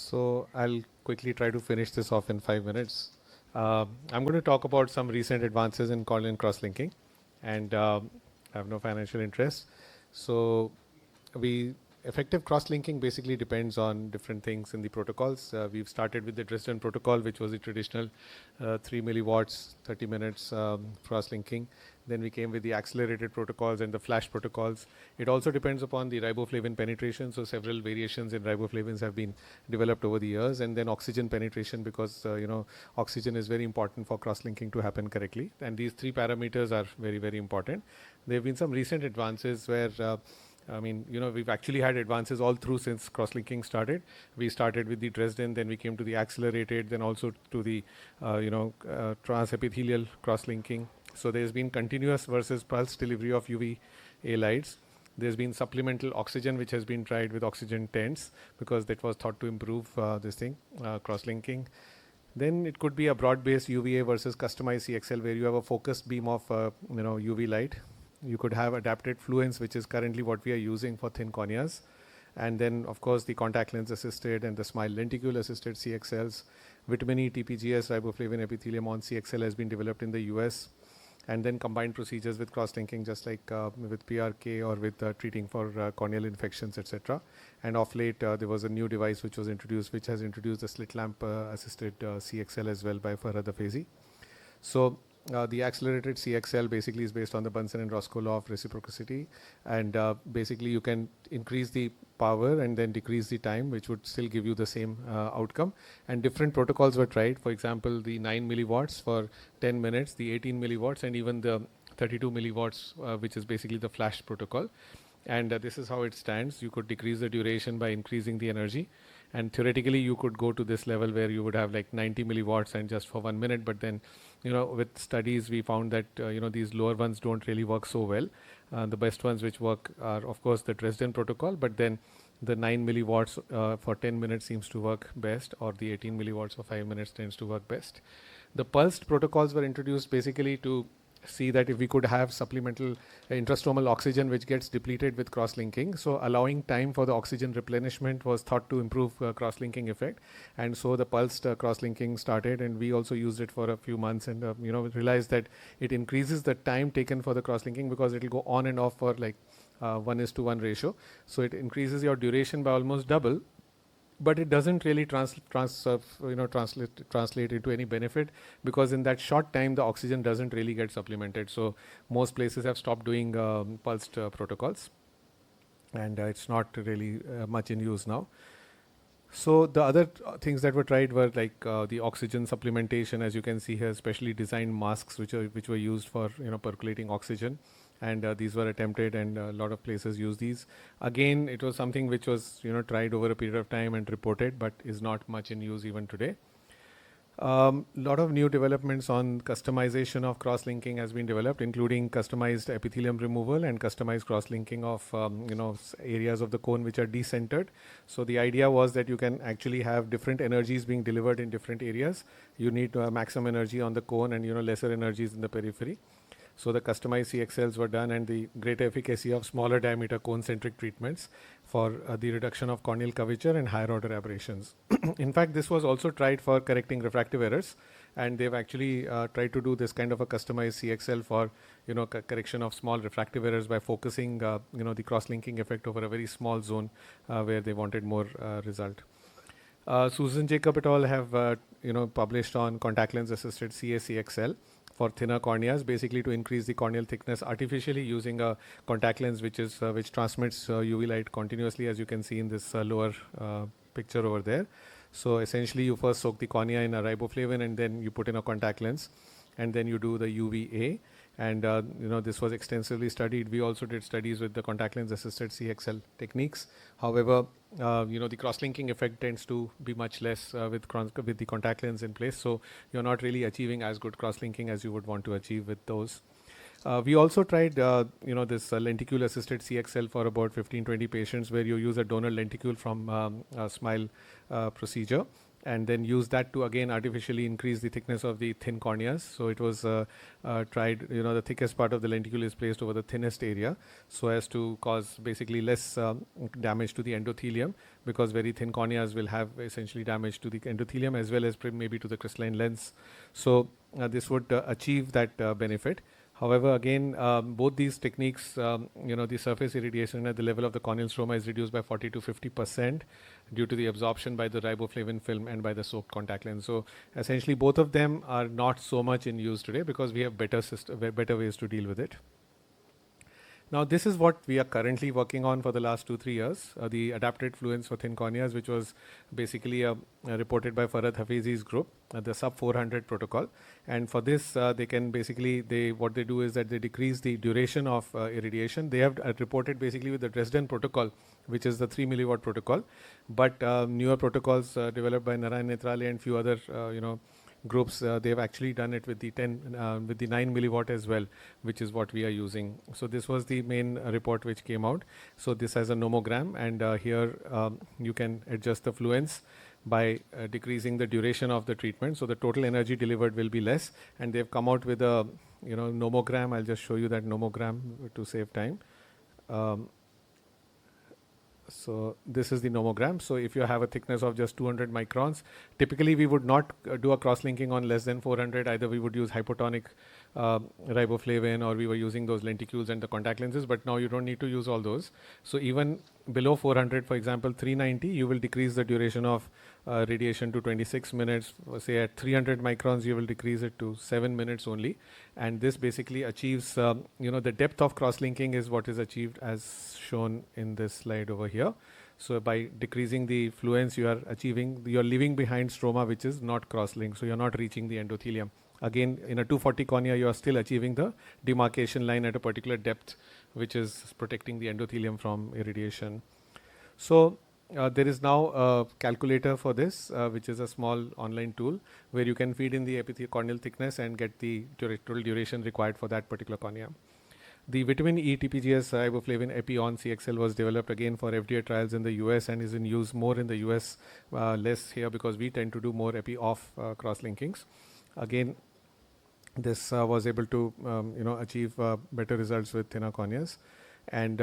So I'll quickly try to finish this off in 5 minutes. I'm going to talk about some recent advances in Corneal cross-linking, and I have no financial interest. So we effective cross-linking basically depends on different things in the protocols. We've started with the Dresden protocol, which was the traditional 3 milliwatts, 30 minutes cross-linking. Then we came with the accelerated protocols and the flash protocols. It also depends upon the riboflavin penetration. So several variations in riboflavins have been developed over the years, and then oxygen penetration, because oxygen is very important for cross-linking to happen correctly. And these three parameters are very, very important. There have been some recent advances where we've actually had advances all through since cross-linking started. We started with the Dresden, then we came to the accelerated, then also to the transepithelial cross-linking. So there's been continuous versus pulse delivery of UVA lights. There's been supplemental oxygen, which has been tried with oxygen tents, because that was thought to improve cross-linking. Then it could be a broad-based UVA versus customized CXL, where you have a focused beam of UV light. You could have adapted fluence, which is currently what we are using for thin corneas. And then, of course, the contact lens assisted and the smile lenticule assisted CXLs. Vitamin E, TPGS, riboflavin epithelium on CXL has been developed in the US. And then combined procedures with cross-linking, just like with PRK or with treating for corneal infections, etc. And of late, there was a new device which was introduced, which has introduced the slit lamp assisted CXL as well by Farhad Afezi. So the accelerated CXL basically is based on the Bunsen and Roscoe law of reciprocity, and basically you can increase the power and then decrease the time, which would still give you the same outcome. And different protocols were tried. For example, the 9 milliwatts for 10 minutes, the 18 milliwatts, and even the 32 milliwatts, which is basically the flash protocol. And this is how it stands. You could decrease the duration by increasing the energy. And theoretically, you could go to this level where you would have like 90 milliwatts and just for 1 minute. But then, with studies, we found that, these lower ones don't really work so well. The best ones which work are, of course, the Dresden protocol. But then the 9 milliwatts for 10 minutes seems to work best, or the 18 milliwatts for 5 minutes tends to work best. The pulsed protocols were introduced basically to see that if we could have supplemental intrastromal oxygen which gets depleted with cross-linking, so allowing time for the oxygen replenishment was thought to improve cross-linking effect. And so the pulsed cross-linking started, and we also used it for a few months, and realized that it increases the time taken for the cross-linking, because it will go on and off for like 1:1 ratio. So it increases your duration by almost double. But it doesn't really translate into any benefit, because in that short time the oxygen doesn't really get supplemented. So most places have stopped doing pulsed protocols, and it's not really much in use now. So the other things that were tried were like the oxygen supplementation, as you can see here, specially designed masks which were used for percolating oxygen. And these were attempted, and a lot of places use these. Again, it was something which was tried over a period of time and reported, but is not much in use even today. Lot of new developments on customization of cross-linking has been developed, including customized epithelium removal and customized cross-linking of areas of the cone which are decentered. So the idea was that you can actually have different energies being delivered in different areas. You need maximum energy on the cone and lesser energies in the periphery. So the customized CXLs were done, and the greater efficacy of smaller diameter cone-centric treatments for the reduction of corneal curvature and higher order aberrations. In fact, this was also tried for correcting refractive errors, and they've actually tried to do this kind of a customized CXL for correction of small refractive errors by focusing the cross-linking effect over a very small zone where they wanted more result. Susan Jacob et al. Have published on contact lens assisted CA-CXL for thinner corneas, basically to increase the corneal thickness artificially using a contact lens which transmits UV light continuously, as you can see in this lower picture over there. So essentially, you first soak the cornea in a riboflavin, and then you put in a contact lens, and then you do the UVA. And this was extensively studied. We also did studies with the contact lens assisted CXL techniques. However, the cross-linking effect tends to be much less with the contact lens in place. So you're not really achieving as good cross-linking as you would want to achieve with those. We also tried, this lenticule assisted CXL for about 15-20 patients, where you use a donor lenticule from a smile procedure. and then use that to again artificially increase the thickness of the thin corneas. So it was tried, the thickest part of the lenticule is placed over the thinnest area so as to cause basically less damage to the endothelium, because very thin corneas will have essentially damage to the endothelium as well as maybe to the crystalline lens. So this would achieve that benefit. However, again, both these techniques, the surface irradiation at the level of the corneal stroma is reduced by 40 to 50% due to the absorption by the riboflavin film and by the soaked contact lens. So essentially, both of them are not so much in use today because we have better ways to deal with it. Now, this is what we are currently working on for the last 2-3 years, the adapted fluence for thin corneas, which was basically reported by Farhad Hafezi's group, the sub 400 protocol. And for this, they can basically, what they do is that they decrease the duration of irradiation. They have reported basically with the Dresden protocol, which is the 3 milliwatt protocol, but newer protocols developed by Narayan Netrale and few other, groups, they've actually done it with the 9 milliwatt as well, which is what we are using. So this was the main report which came out. So this has a nomogram, and here you can adjust the fluence by decreasing the duration of the treatment. So the total energy delivered will be less, and they've come out with a nomogram. I'll just show you that nomogram to save time. So this is the nomogram. So if you have a thickness of just 200 microns, typically we would not do a cross-linking on less than 400. Either we would use hypotonic riboflavin, or we were using those lenticules and the contact lenses, but now you don't need to use all those. So even below 400, for example, 390, you will decrease the duration of radiation to 26 minutes. Say at 300 microns, you will decrease it to 7 minutes only. And this basically achieves, the depth of cross-linking is what is achieved as shown in this slide over here. So by decreasing the fluence, you're leaving behind stroma which is not cross-linked. So you're not reaching the endothelium. Again, in a 240 cornea, you are still achieving the demarcation line at a particular depth, which is protecting the endothelium from irradiation. So there is now a calculator for this, which is a small online tool where you can feed in the corneal thickness and get the total duration required for that particular cornea. The vitamin E TPGS riboflavin Epi-on CXL was developed again for FDA trials in the US and is in use more in the US, less here because we tend to do more Epi-off cross-linkings. Again, this was able to achieve better results with thinner corneas, and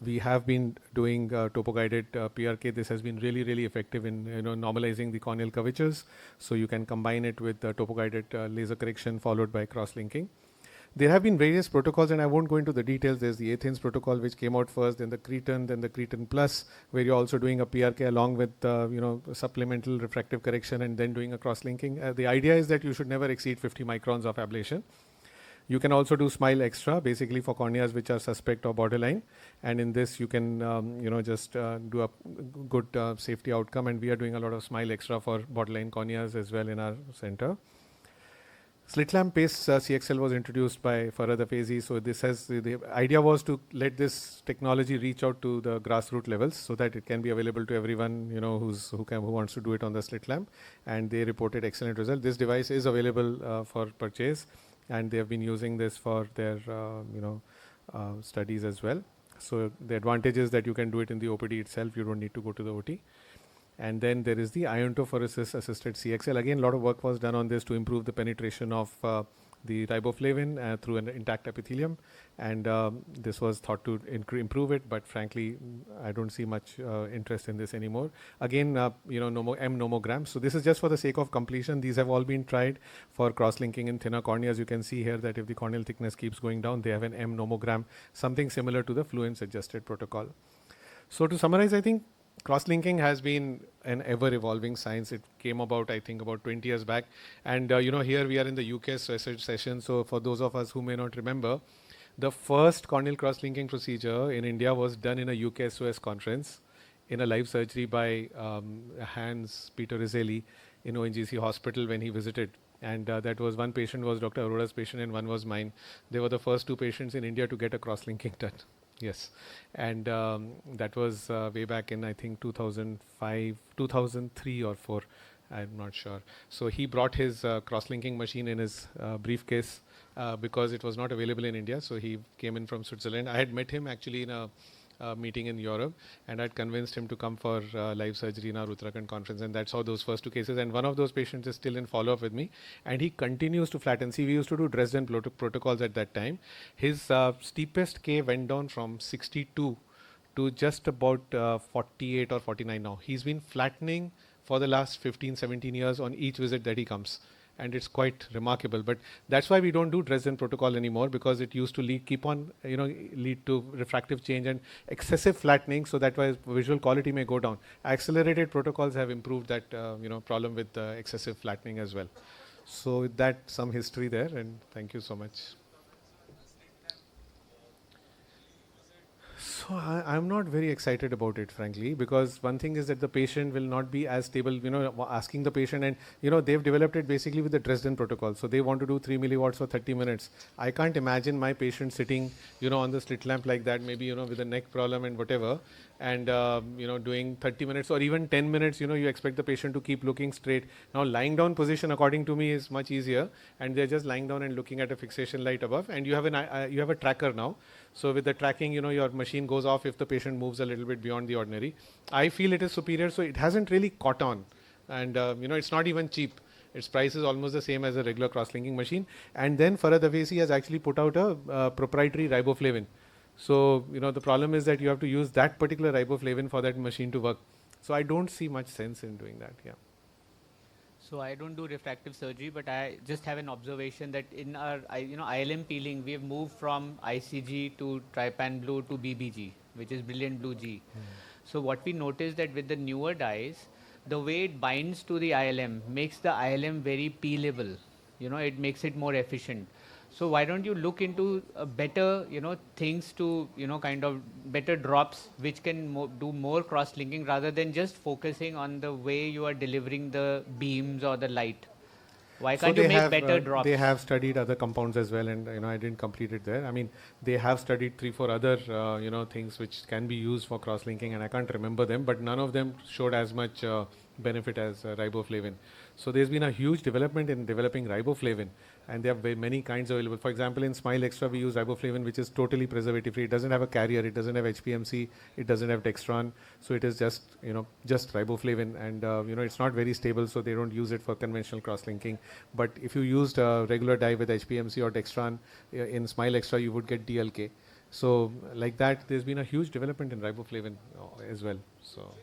we have been doing topo-guided PRK. This has been really, really effective in normalizing the corneal curvatures. So you can combine it with topo-guided laser correction followed by cross-linking. There have been various protocols, and I won't go into the details. There's the Athens protocol, which came out first, then the Cretan, then the Cretan Plus, where you're also doing a PRK along with supplemental refractive correction and then doing a cross-linking. The idea is that you should never exceed 50 microns of ablation. You can also do SMILE extra, basically for corneas which are suspect or borderline. And in this, you can just do a good safety outcome. And we are doing a lot of SMILE extra for borderline corneas as well in our center. Slit lamp paste CXL was introduced by Farhad Hafezi. So the idea was to let this technology reach out to the grassroots levels so that it can be available to everyone who wants to do it on the slit lamp. And they reported excellent results. This device is available for purchase, and they have been using this for their studies as well. So the advantage is that you can do it in the OPD itself. You don't need to go to the OT. And then there is the iontophoresis assisted CXL. Again, a lot of work was done on this to improve the penetration of the riboflavin through an intact epithelium, and this was thought to improve it, but frankly, I don't see much interest in this anymore. Again, nomogram. So this is just for the sake of completion. These have all been tried for cross-linking in thinner corneas. You can see here that if the corneal thickness keeps going down, they have an M nomogram, something similar to the fluence adjusted protocol. So to summarize, I think cross-linking has been an ever-evolving science. It came about, I think, about 20 years back. And, here we are in the UK session. So for those of us who may not remember, the first corneal cross-linking procedure in India was done in a UK SOS conference in a live surgery by Hans Peter Rizelli in ONGC hospital when he visited. And that was one patient was Dr. Arora's patient and one was mine. They were the first two patients in India to get a cross-linking done. Yes, and that was way back in, I think, 2005, 2003 or 4, I'm not sure. So he brought his cross-linking machine in his briefcase because it was not available in India. So he came in from Switzerland. I had met him actually in a meeting in Europe, and I'd convinced him to come for live surgery in our Uttarakhand conference, and that's how those first two cases. And one of those patients is still in follow-up with me, and he continues to flatten. See, we used to do Dresden protocols at that time. His steepest K went down from 62 to just about 48 or 49 now. He's been flattening for the last 15, 17 years on each visit that he comes. And it's quite remarkable. But that's why we don't do Dresden protocol anymore, because it used to lead to refractive change and excessive flattening. So that why visual quality may go down. Accelerated protocols have improved that problem with excessive flattening as well. So with that, some history there, and thank you so much. So I'm not very excited about it, frankly, because one thing is that the patient will not be as stable, asking the patient, and, they've developed it basically with the Dresden protocol. So they want to do 3 milliwatts for 30 minutes. I can't imagine my patient sitting, on the slit lamp like that, maybe, with a neck problem and whatever, and, doing 30 minutes or even 10 minutes, you expect the patient to keep looking straight. Now, lying down position, according to me, is much easier, and they're just lying down and looking at a fixation light above, and you have you have a tracker now. So with the tracking, your machine goes off if the patient moves a little bit beyond the ordinary. I feel it is superior, so it hasn't really caught on. And, it's not even cheap. Its price is almost the same as a regular cross-linking machine. And then Farhad Avesi has actually put out a proprietary riboflavin. So, the problem is that you have to use that particular riboflavin for that machine to work. So I don't see much sense in doing that, yeah. So I don't do refractive surgery, but I just have an observation that in our ILM peeling, we have moved from ICG to trypan blue to BBG, which is brilliant blue G. So what we noticed that with the newer dyes, the way it binds to the ILM makes the ILM very peelable. It makes it more efficient. So why don't you look into better, things to, kind of better drops which can do more cross-linking rather than just focusing on the way you are delivering the beams or the light. Why can't you make better drops? They have studied other compounds as well, and I didn't complete it there. I mean, they have studied 3-4 other things which can be used for cross-linking, and I can't remember them, but none of them showed as much benefit as riboflavin. So there's been a huge development in developing riboflavin, and there are many kinds available. For example, in Smile Extra, we use riboflavin, which is totally preservative-free. It doesn't have a carrier, it doesn't have HPMC, it doesn't have dextran. So it is just riboflavin, and it's not very stable, so they don't use it for conventional cross-linking. But if you used a regular dye with HPMC or dextran in Smile Extra, you would get DLK. So like that, there's been a huge development in riboflavin as well. So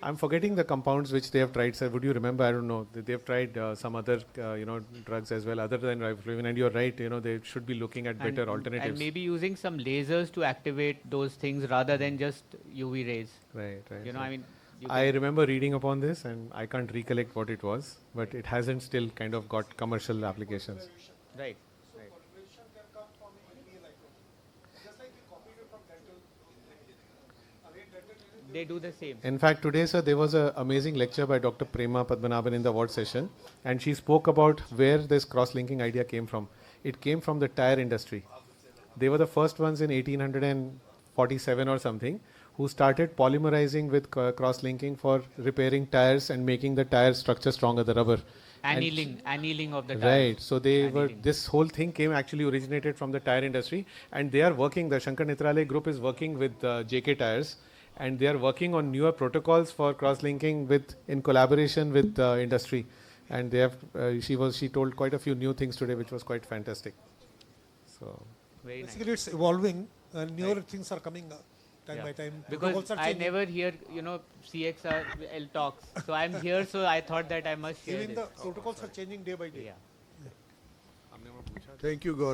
I'm forgetting the compounds which they have tried. Sir, would you remember? I don't know. They have tried some other, drugs as well, other than riboflavin. And you're right. They should be looking at better alternatives. And maybe using some lasers to activate those things rather than just UV rays. Right. I mean, I remember reading upon this, and I can't recollect what it was, but it hasn't still kind of got commercial applications. Right. They do the same. In fact, today, sir, there was an amazing lecture by Dr. Prema Padmanabhan in the award session, and she spoke about where this cross-linking idea came from. It came from the tire industry. They were the first ones in 1847 or something who started polymerizing with cross-linking for repairing tires and making the tire structure stronger, the rubber. Annealing of the tires. Right. So this whole thing originated from the tire industry, and they are working, the Shankar Netralaya group is working with JK Tires, and they are working on newer protocols for cross-linking in collaboration with industry. And they have, she told quite a few new things today, which was quite fantastic. So very nice. Basically, it's evolving, and newer things are coming time by time. Because I never hear, CXRL talks. So I'm here, so I thought that I must share Even this. the protocols are changing day by day. Yeah. Thank you, Gaurav.